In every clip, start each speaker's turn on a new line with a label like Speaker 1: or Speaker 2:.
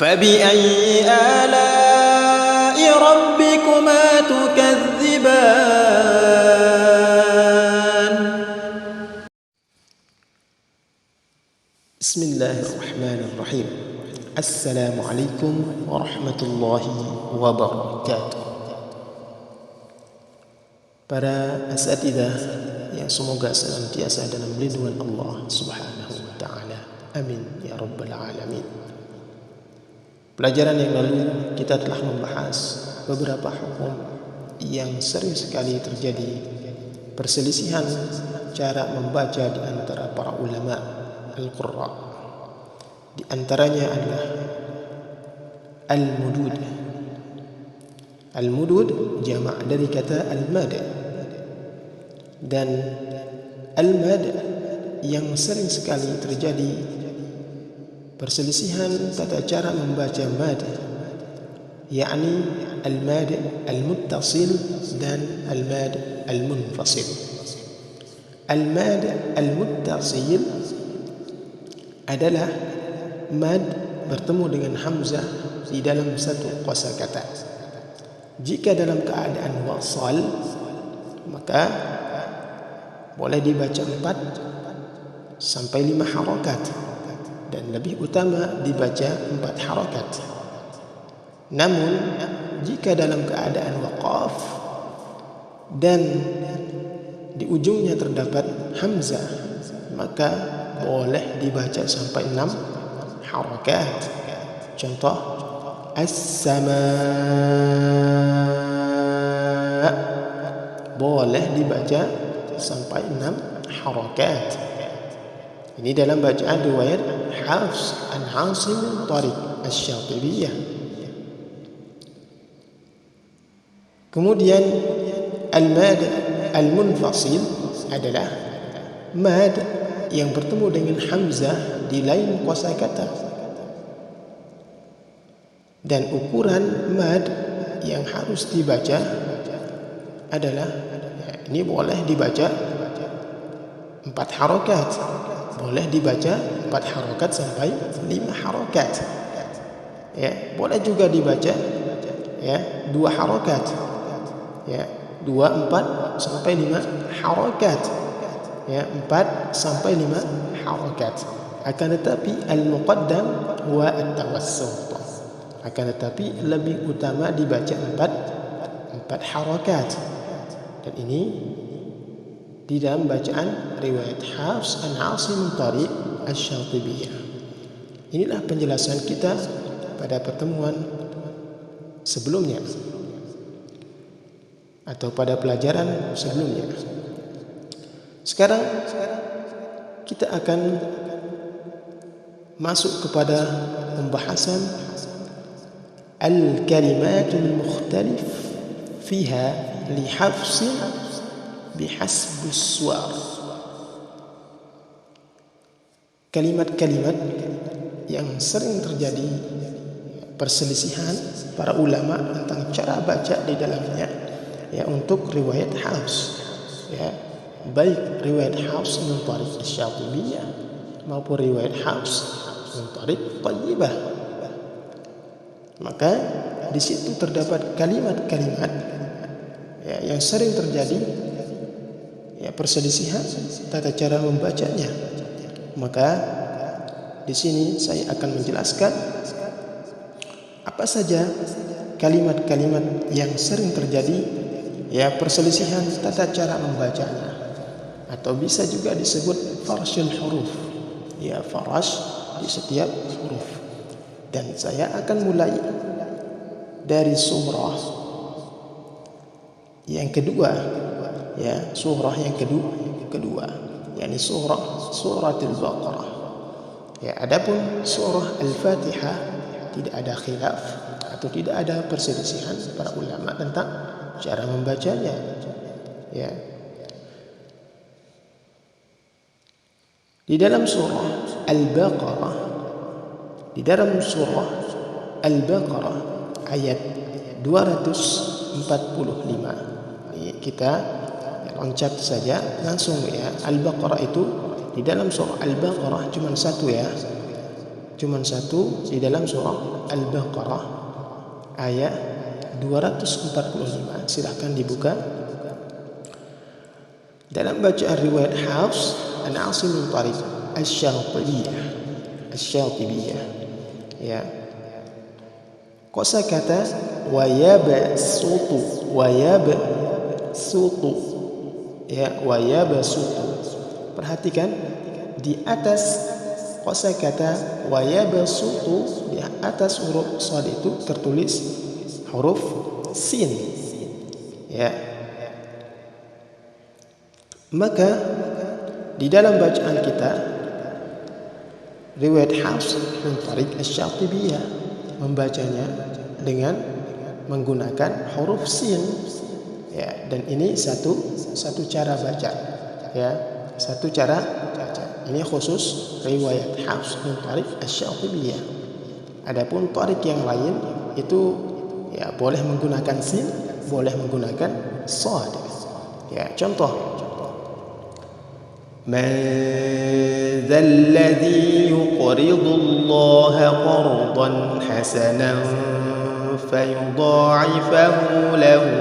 Speaker 1: فبأي آلاء ربكما تكذبان بسم الله الرحمن الرحيم السلام عليكم ورحمة الله وبركاته. Para asatidzah yang semoga senantiasa dalam lindungan Allah Subhanahu wa taala. Amin ya rabbal alamin. Pelajaran yang lalu kita telah membahas beberapa hukum yang sering sekali terjadi perselisihan cara membaca di antara para ulama al-qurra. Di antaranya adalah al-mudud. Al-mudud jamak dari kata al-mad. Dan al-mad yang sering sekali terjadi perselisihan tata cara membaca mad, yakni al-mad al-muttasil dan al-mad al-munfasil. Al-mad al-muttasil adalah mad bertemu dengan hamzah di dalam satu kosakata. Jika dalam keadaan wasal, maka boleh dibaca 4 sampai 5 harakat, dan lebih utama dibaca 4 harakat. Namun jika dalam keadaan waqaf dan di ujungnya terdapat hamzah, maka boleh dibaca sampai 6 harakat. Contoh as-samaa boleh dibaca sampai 6 harakat. Ini dalam bacaan riwayat Hafs an Asim Tariq Asy-Syatibiyah. Kemudian al-mad al-munfasil adalah mad yang bertemu dengan hamzah di lain kosakata. Dan ukuran mad yang harus dibaca adalah ini boleh dibaca 4 harakat, boleh dibaca 4 harakat sampai 5 harakat. Ya, boleh juga dibaca 2 harakat. Ya, 2 4 sampai 5 harakat. Ya, 4 sampai 5 harakat. Akan tetapi al-muqaddam wa at-tawassut. Akan tetapi lebih utama dibaca 4 harakat. Dan ini di dalam bacaan riwayat Hafs an Asim Tariq Asy-Syatibiyah. Inilah penjelasan kita pada pertemuan sebelumnya atau pada pelajaran sebelumnya. Sekarang kita akan masuk kepada pembahasan al-kalimatul mukhtalif fiha li hafsin bihasbus suwar. Kalimat-kalimat yang sering terjadi perselisihan para ulama tentang cara baca di dalamnya, ya, untuk riwayat Hafs, ya, baik riwayat Hafs min Tariq Asy-Syatibiyah maupun riwayat Hafs min Tariq Thayyibah. Maka di situ terdapat kalimat-kalimat, ya, yang sering terjadi, ya, perselisihan tata cara membacanya. Maka di sini saya akan menjelaskan apa saja kalimat-kalimat yang sering terjadi, ya, perselisihan tata cara membacanya, atau bisa juga disebut farshul huruf, ya, farash di setiap huruf. Dan saya akan mulai dari surah yang kedua, ya, surah yang kedua, yakni suratul Baqarah. Ya, adapun surah Al-Fatihah tidak ada khilaf atau tidak ada perselisihan para ulama tentang cara membacanya. Ya. Di dalam surah Al-Baqarah ayat 245. Kita loncat saja langsung, ya. Al-Baqarah itu di dalam surah Al-Baqarah cuma satu, ya. Cuman satu di dalam surah Al-Baqarah ayat 245. Silahkan dibuka. Dalam bacaan riwayat Hafs an Asim bin Tariq Asy-Syatibiyah, ya. Kosakata wa yabsutu, ya, wa yabsutu. Perhatikan di atas kosakata wa yabsutu, di atas huruf shad itu tertulis huruf sin, ya. Maka di dalam bacaan kita riwayat Hafs bin Tariq Asy-Syatibiyah membacanya dengan menggunakan huruf sin, ya, dan ini satu cara baca, ya, satu cara baca. Ini khusus riwayat Hafs bin Tariq Asy-Syatibiyah. Adapun Tariq yang lain itu, ya, boleh menggunakan sin, boleh menggunakan shad. Ya, contoh Man dzalladzi yuqridu Allah qardan hasanan fayudha'ifahu lahu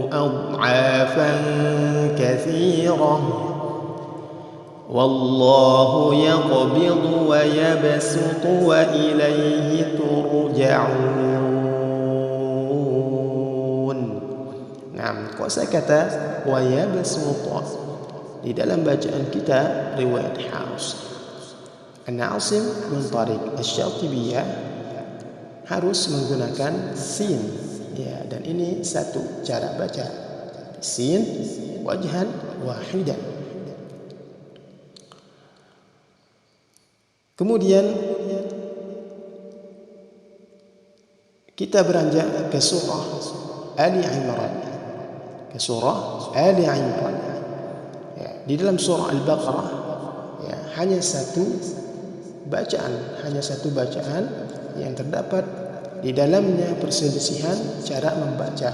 Speaker 1: ad'afan katsirah wallahu yaqbidu wa yabsutu wa ilayhi turja'un. Nah, kosakata wa yabsutu di dalam bacaan kita riwayat Hafs an Asim bin Tariq Asy-Syatibiyah harus menggunakan sin, ya, dan ini satu cara baca, sin wajhan wahidan. Kemudian kita beranjak ke surah Ali Imran, Di dalam surah Al-Baqarah, ya, hanya satu bacaan yang terdapat di dalamnya perselisihan cara membaca,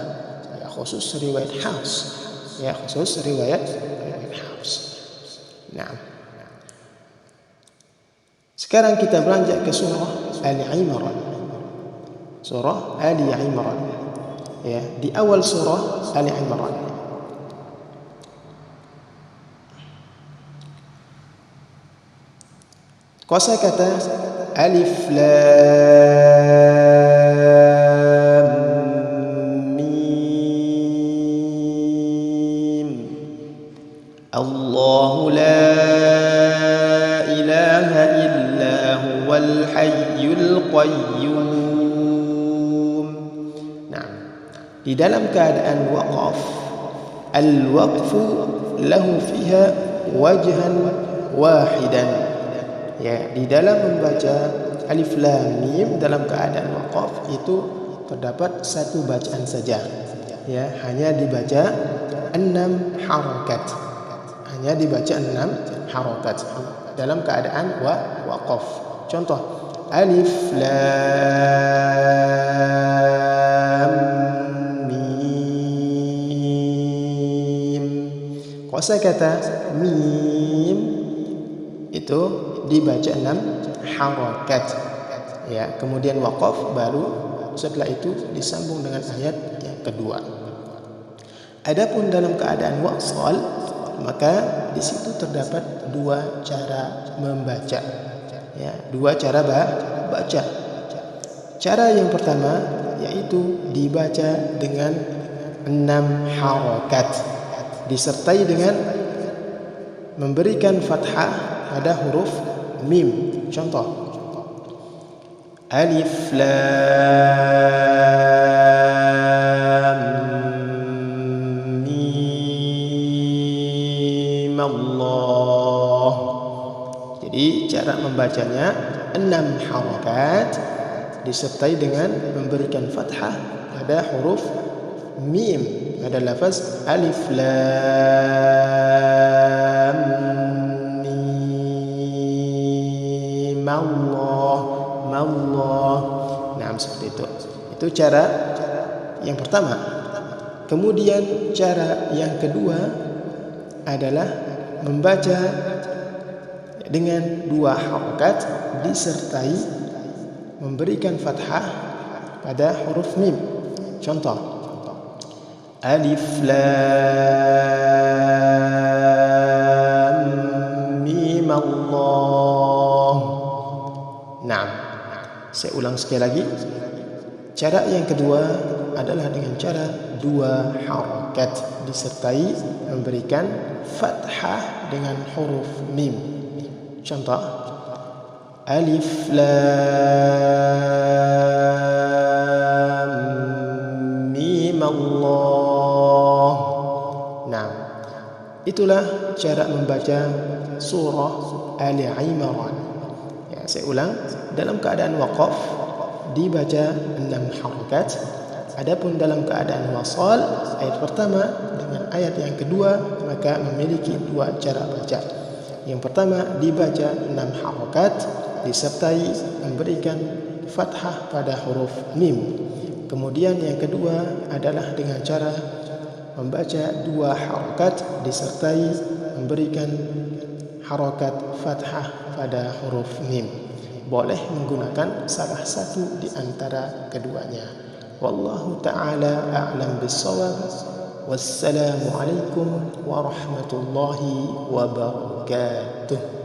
Speaker 1: ya, khusus riwayat Hafs, Nah, sekarang kita beranjak ke surah Ali Imran, ya, di awal surah Ali Imran kosakata alif lam mim Allahu la ilaha illa huwal hayyul qayyum. Nah, di dalam keadaan waqaf, al-waqfu lahu fiha wajhan wahidan. Ya, di dalam membaca alif lam mim dalam keadaan waqaf itu terdapat satu bacaan saja, ya, hanya dibaca 6 harakat, dalam keadaan waqaf. Contoh alif lam mim. Kosakata mim itu dibaca 6 harakat, ya, kemudian waqaf, baru setelah itu disambung dengan ayat yang kedua. Adapun dalam keadaan wasal, maka di situ terdapat dua cara membaca, ya, dua cara baca. Cara yang pertama yaitu dibaca dengan 6 harakat disertai dengan memberikan fathah pada huruf mim. Contoh alif lam mim Allah. Jadi cara membacanya 6 harakat disertai dengan memberikan fathah pada huruf mim pada lafaz alif lam Allah. Nah, seperti itu. Itu cara yang pertama. Kemudian cara yang kedua adalah membaca dengan dua harakat disertai memberikan fathah pada huruf mim. Contoh, alif lam mim Allah. Nah, saya ulang sekali lagi. Cara yang kedua adalah dengan cara dua harakat disertai memberikan fathah dengan huruf mim. Contoh, alif lam mim Allah. Nah, itulah cara membaca surah Ali Imran. Ya, saya ulang, dalam keadaan waqaf dibaca 6 harakat. Adapun dalam keadaan wasal, ayat pertama dengan ayat yang kedua, maka memiliki dua cara baca. Yang pertama dibaca 6 harakat disertai memberikan fathah pada huruf mim. Kemudian yang kedua adalah dengan cara membaca 2 harakat disertai memberikan harakat fathah pada huruf mim. Boleh menggunakan salah satu di antara keduanya. Wallahu ta'ala a'lam bis-shawab. Wassalamu alaikum warahmatullahi wabarakatuh.